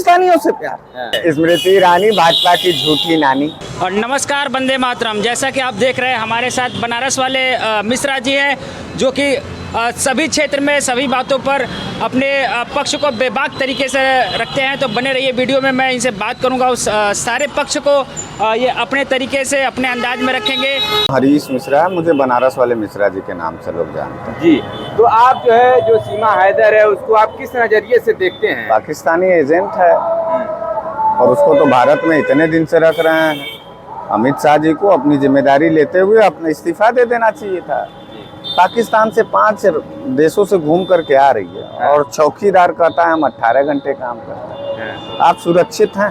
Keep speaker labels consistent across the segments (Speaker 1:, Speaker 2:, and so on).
Speaker 1: पाकिस्तानियों से प्यार। स्मृति ईरानी भाजपा की झूठी नानी।
Speaker 2: और नमस्कार, वंदे मातरम। जैसा कि आप देख रहे हैं, हमारे साथ बनारस वाले मिश्रा जी हैं, जो कि सभी क्षेत्र में सभी बातों पर अपने पक्ष को बेबाक तरीके से रखते हैं। तो बने रहिए वीडियो में, मैं इनसे बात करूंगा, उस सारे पक्ष को ये अपने तरीके से अपने अंदाज में रखेंगे।
Speaker 1: हरीश मिश्रा, मुझे बनारस वाले मिश्रा जी के नाम से लोग जानते हैं।
Speaker 3: जी, तो आप जो है जो सीमा हैदर है उसको आप किस नजरिए से देखते हैं?
Speaker 1: पाकिस्तानी एजेंट है और उसको तो भारत में इतने दिन से रख रहे हैं। अमित शाह जी को अपनी जिम्मेदारी लेते हुए अपना इस्तीफा दे देना चाहिए था। पाकिस्तान से 5 देशों से घूम करके आ रही है और चौकीदार कहता है हम 18 घंटे काम करते हैं। आप सुरक्षित हैं?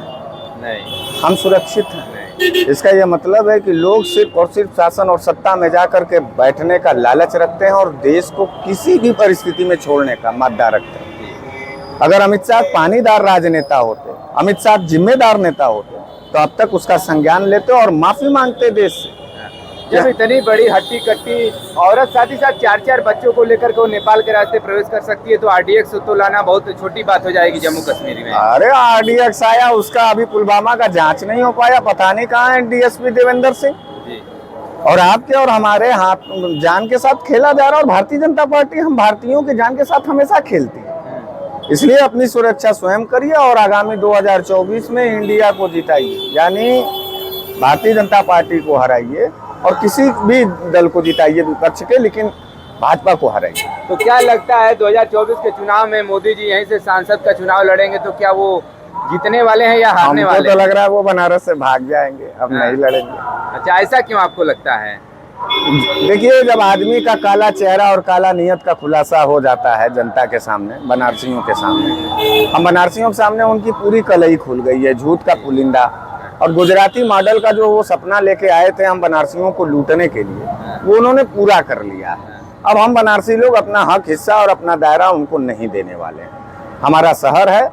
Speaker 3: नहीं।
Speaker 1: हम सुरक्षित हैं? इसका यह मतलब है कि लोग सिर्फ और सिर्फ शासन और सत्ता में जा करके बैठने का लालच रखते हैं और देश को किसी भी परिस्थिति में छोड़ने का मादा रखते हैं। अगर अमित शाह पानीदार राजनेता होते, अमित शाह जिम्मेदार नेता होते, तो अब तक उसका संज्ञान लेते और माफी मांगते देश से।
Speaker 3: जब इतनी बड़ी हट्टी कट्टी औरत साथ ही साथ 4-4 बच्चों को लेकर के वो नेपाल के रास्ते प्रवेश कर सकती है, तो आरडीएक्स तो लाना बहुत छोटी बात हो जाएगी जम्मू कश्मीर में।
Speaker 1: अरे आरडीएक्स आया, उसका अभी पुलवामा का जांच नहीं हो पाया, पता नहीं कहाँ है डीएसपी देवेंद्र सिंह। और आपके और हमारे हाथ जान के साथ खेला जा रहा है। और भारतीय जनता पार्टी हम भारतीयों के जान के साथ हमेशा खेलती है। इसलिए अपनी सुरक्षा स्वयं करिए और आगामी 2024 में इंडिया को जिताइए, यानी भारतीय जनता पार्टी को हराइए और किसी भी दल को जिताइए विपक्ष के, लेकिन भाजपा को हराइए।
Speaker 3: तो क्या लगता है 2024 के चुनाव में मोदी जी यहीं से सांसद का चुनाव लड़ेंगे, तो क्या वो जीतने वाले हैं या हारने वाले?
Speaker 1: हमको तो लग रहा है वो बनारस से भाग जाएंगे, अब नहीं लड़ेंगे।
Speaker 3: अच्छा, ऐसा क्यों आपको लगता है?
Speaker 1: देखिए, जब आदमी का काला चेहरा और काला नियत का खुलासा हो जाता है जनता के सामने, बनारसियों के सामने, हम बनारसियों के सामने उनकी पूरी कलई खुल गई है, झूठ का पुलिंदा। और गुजराती मॉडल का जो वो सपना लेके आए थे हम बनारसियों को लूटने के लिए, वो उन्होंने पूरा कर लिया। अब हम बनारसी लोग अपना हक, हिस्सा और अपना दायरा उनको नहीं देने वाले हैं। हमारा शहर है,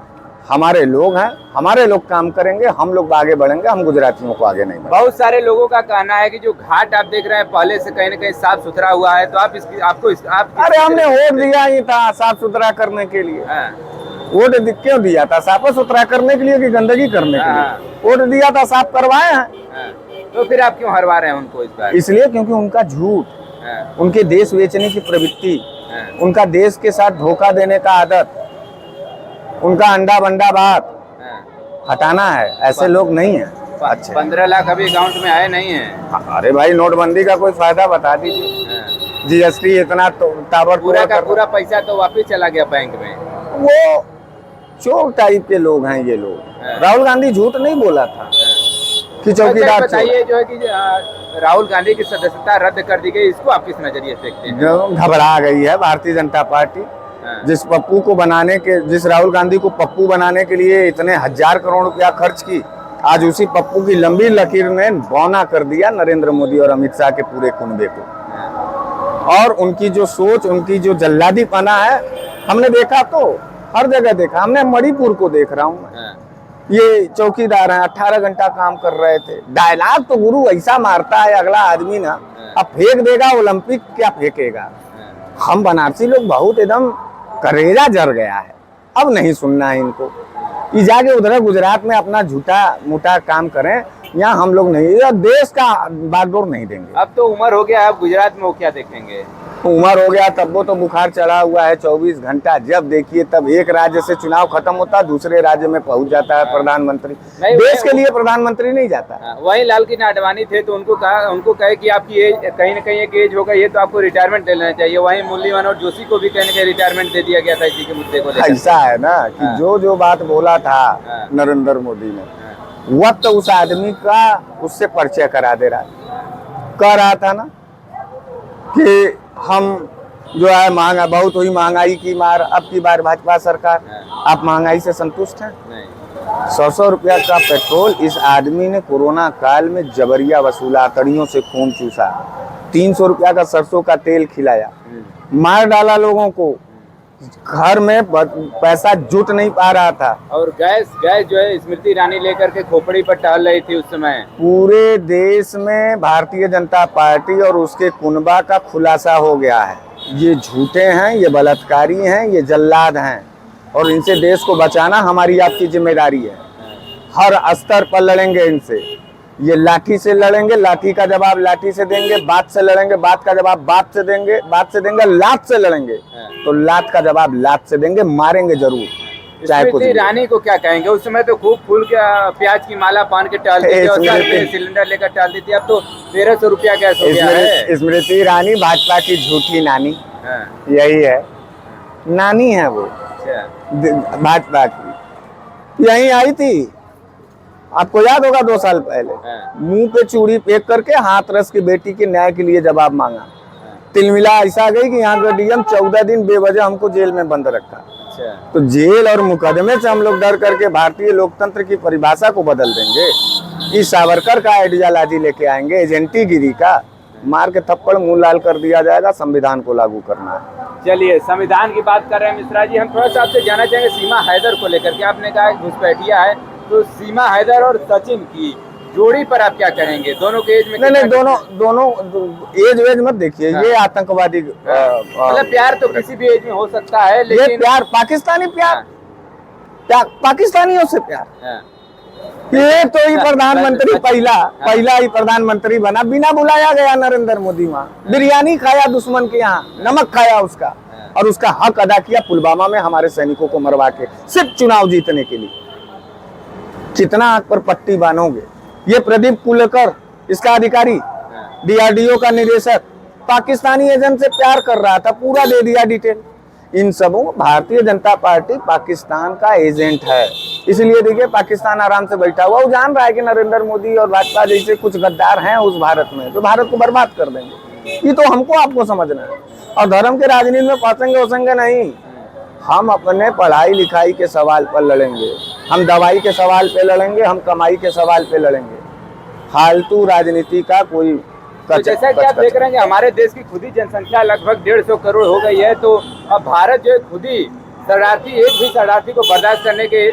Speaker 1: हमारे लोग हैं, हमारे लोग काम करेंगे, हम लोग आगे बढ़ेंगे, हम गुजरातियों को आगे नहीं बढ़ेंगे।
Speaker 3: बहुत सारे लोगों का कहना है कि जो घाट आप देख रहे हैं पहले से कहीं न कहीं साफ सुथरा हुआ है, तो आप
Speaker 1: अरे हमने वोट दिया ही था साफ सुथरा करने के लिए। वोट क्यों दिया था? साफ सुथरा करने के लिए कि गंदगी करने के लिए? वोट दिया था, साफ करवाए हैं।
Speaker 3: तो फिर आप क्यों हरवा रहे हैं उनको इस बार?
Speaker 1: इसलिए क्योंकि उनका झूठ, उनके देश बेचने की प्रवृत्ति, उनका देश के साथ धोखा देने का आदत, उनका अंडा बंडा बात हटाना है। ऐसे लोग नहीं है। अच्छा,
Speaker 3: 15 लाख अभी अकाउंट में आए नहीं है।
Speaker 1: अरे भाई, नोटबंदी का कोई फायदा बता दीजिए। जीएसटी इतना
Speaker 3: पूरा का पूरा पैसा तो वापिस चला गया बैंक में।
Speaker 1: वो चोर टाइप के लोग हैं ये लोग। राहुल गांधी झूठ नहीं बोला था कि चौकीदार।
Speaker 3: बताइए जो है कि राहुल गांधी की सदस्यता रद्द कर दी गई, इसको आप किस नजरिए से देखते हैं?
Speaker 1: घबरा गई है भारतीय जनता पार्टी। जिस पप्पू को बनाने के, जिस राहुल गांधी को पप्पू बनाने के लिए इतने 1000 करोड़ रुपया खर्च की, आज उसी पप्पू की लंबी लकीर ने बौना कर दिया नरेंद्र मोदी और अमित शाह के पूरे कुनबे को। और उनकी जो सोच, उनकी जो जल्लादी पना है, हमने देखा, तो हर जगह देखा। हमने मणिपुर को देख रहा हूँ, ये चौकीदार हैं, 18 घंटा काम कर रहे थे। डायलॉग तो गुरु ऐसा मारता है अगला आदमी ना, अब फेंक देगा ओलंपिक, क्या फेंकेगा। हम बनारसी लोग बहुत एकदम करेजा जर गया है, अब नहीं सुनना है इनको। ये जाके उधर गुजरात में अपना झूठा मोटा काम करें, यहाँ हम लोग नहीं, देश का बागडोर नहीं देंगे।
Speaker 3: अब तो उम्र हो गया, अब गुजरात में वो क्या देखेंगे?
Speaker 1: उम्र हो गया तब वो तो बुखार चढ़ा हुआ है 24 घंटा। जब देखिए तब एक राज्य से चुनाव खत्म होता है, दूसरे राज्य में पहुंच जाता है प्रधानमंत्री। देश के लिए प्रधानमंत्री नहीं जाता।
Speaker 3: वही लाल कृष्ण आडवाणी थे, तो उनको कहे कि आपकी एज कहीं न कहीं एक एज हो गई है, तो आपको रिटायरमेंट ले लेना चाहिए। वहीं मुरली मनोहर जोशी को भी कहीं न कहीं रिटायरमेंट दे दिया गया था इसी के मुद्दे को लेकर।
Speaker 1: ऐसा है ना कि जो बात बोला था नरेंद्र मोदी ने, वक्त उस आदमी का उससे परिचय करा दे रहा, कह रहा था ना कि हम जो है महंगा, बहुत हुई महंगाई की मार, अब की बार भाजपा सरकार। आप महंगाई से संतुष्ट हैं? 100 रुपया का पेट्रोल इस आदमी ने कोरोना काल में जबरिया वसूला, तड़ियों से खून चूसा। 300 रुपया का सरसों का तेल खिलाया, मार डाला लोगों को। घर में पैसा जुट नहीं पा रहा था।
Speaker 3: और गैस जो है स्मृति ईरानी लेकर के खोपड़ी पर टहल रही थी उस समय।
Speaker 1: पूरे देश में भारतीय जनता पार्टी और उसके कुनबा का खुलासा हो गया है। ये झूठे हैं, ये बलात्कारी हैं, ये जल्लाद हैं। और इनसे देश को बचाना हमारी आपकी जिम्मेदारी है। हर स्तर पर लड़ेंगे इनसे। ये लाठी से लड़ेंगे, लाठी का जवाब लाठी से देंगे, बात से लड़ेंगे, बात का जवाब बात से देंगे, बात से देंगे, लात से लड़ेंगे तो लात का जवाब लात से देंगे, मारेंगे जरूर, चाहे कुछ
Speaker 3: स्मृति
Speaker 1: भी।
Speaker 3: ईरानी को क्या कहेंगे? उस समय तो खूब फूल के प्याज की माला पान के टालती थी और सर पे सिलेंडर लेकर टालती थी, अब तो 1300 रुपया गैस हो गया है।
Speaker 1: स्मृति ईरानी भाजपा की झूठी नानी,
Speaker 3: हाँ,
Speaker 1: यही है, नानी है वो
Speaker 3: अच्छा,
Speaker 1: भाजपा की। यही आई थी, आपको याद होगा 2 साल पहले,
Speaker 3: हाँ,
Speaker 1: मुंह पे चूड़ी फेंक करके हाथरस की बेटी के न्याय के लिए जवाब मांगा।
Speaker 3: हाँ,
Speaker 1: तिलमिला ऐसा गई कि यहाँ का डीएम 14 दिन बेवजह हमको जेल में बंद रखा।
Speaker 3: अच्छा,
Speaker 1: तो जेल और मुकदमे से हम लोग डर करके भारतीय लोकतंत्र की परिभाषा को बदल देंगे कि सावरकर का आइडियालॉजी लेके आएंगे, एजेंटी गिरी का, मार के थप्पड़ मुंह लाल कर दिया जाएगा, संविधान को लागू करना है।
Speaker 3: चलिए संविधान की बात कर रहे हैं मिश्रा जी, हम थोड़ा सा आपसे जानना चाहेंगे सीमा हैदर को लेकर के। आपने कहा घुसपैठिया है, तो सीमा हैदर और सचिन की जोड़ी पर आप क्या कहेंगे? दोनों के एज में
Speaker 1: नहीं, दोनों एज मत देखिए, ये आतंकवादी
Speaker 3: मतलब प्यार तो किसी भी एज में हो सकता है,
Speaker 1: ये
Speaker 3: लेकिन
Speaker 1: प्यार पाकिस्तानी प्यार, पाकिस्तानियों से प्यार।
Speaker 3: हाँ,
Speaker 1: ये तो ही प्रधानमंत्री पहला ही प्रधानमंत्री बना, बिना बुलाया गया नरेंद्र मोदी वहाँ, बिरयानी खाया दुश्मन के यहाँ, नमक खाया उसका, और उसका हक अदा किया पुलवामा में हमारे सैनिकों को मरवा के, सिर्फ चुनाव जीतने के लिए। कितना आंख पर पट्टी बांधोगे? ये प्रदीप कुलकर, इसका अधिकारी, डीआरडीओ का निदेशक, पाकिस्तानी एजेंट से प्यार कर रहा था, पूरा दे दिया डिटेल। इन सबों भारतीय जनता पार्टी पाकिस्तान का एजेंट है, इसलिए देखिए पाकिस्तान आराम से बैठा हुआ, वो जान रहा है कि नरेंद्र मोदी और भाजपा जैसे कुछ गद्दार हैं उस भारत में जो भारत को बर्बाद कर देंगे। ये तो हमको आपको समझना है, और धर्म के राजनीति में फंसेंगे नहीं। हम अपने पढ़ाई लिखाई के सवाल पर लड़ेंगे, हम दवाई के सवाल पे लड़ेंगे, हम कमाई के सवाल पे लड़ेंगे। फालतू राजनीति का कोई
Speaker 3: तो जैसा कि आप देख रहे हैं कि हमारे देश की खुद ही जनसंख्या लगभग 150 करोड़ हो गई है, तो अब भारत जो है खुद ही शरणार्थी, एक भी शरणार्थी को बर्दाश्त करने के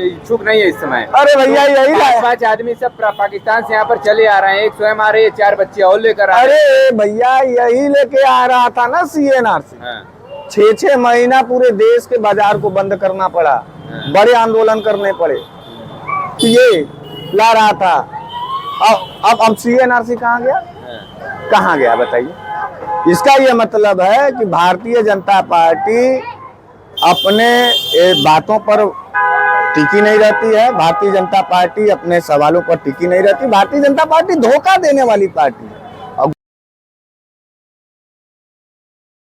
Speaker 3: इच्छुक नहीं है इस समय।
Speaker 1: अरे भैया यही
Speaker 3: तो 5 आदमी सब पाकिस्तान से यहाँ पर चले आ रहे हैं, एक स्वयं आ रहे हैं, 4 बच्चे और लेकर आ रहे हैं।
Speaker 1: अरे भैया यही लेके आ रहा था ना CNRC,
Speaker 3: हाँ,
Speaker 1: 6 महीना पूरे देश के बाजार को बंद करना पड़ा, बड़े आंदोलन करने पड़े, कि ये ला रहा था। अब CNRC कहाँ गया? कहाँ गया बताइए? इसका ये मतलब है कि भारतीय जनता पार्टी अपने बातों पर टिकी नहीं रहती है, भारतीय जनता पार्टी अपने सवालों पर टिकी नहीं रहती। भारतीय जनता पार्टी धोखा देने वाली पार्टी है।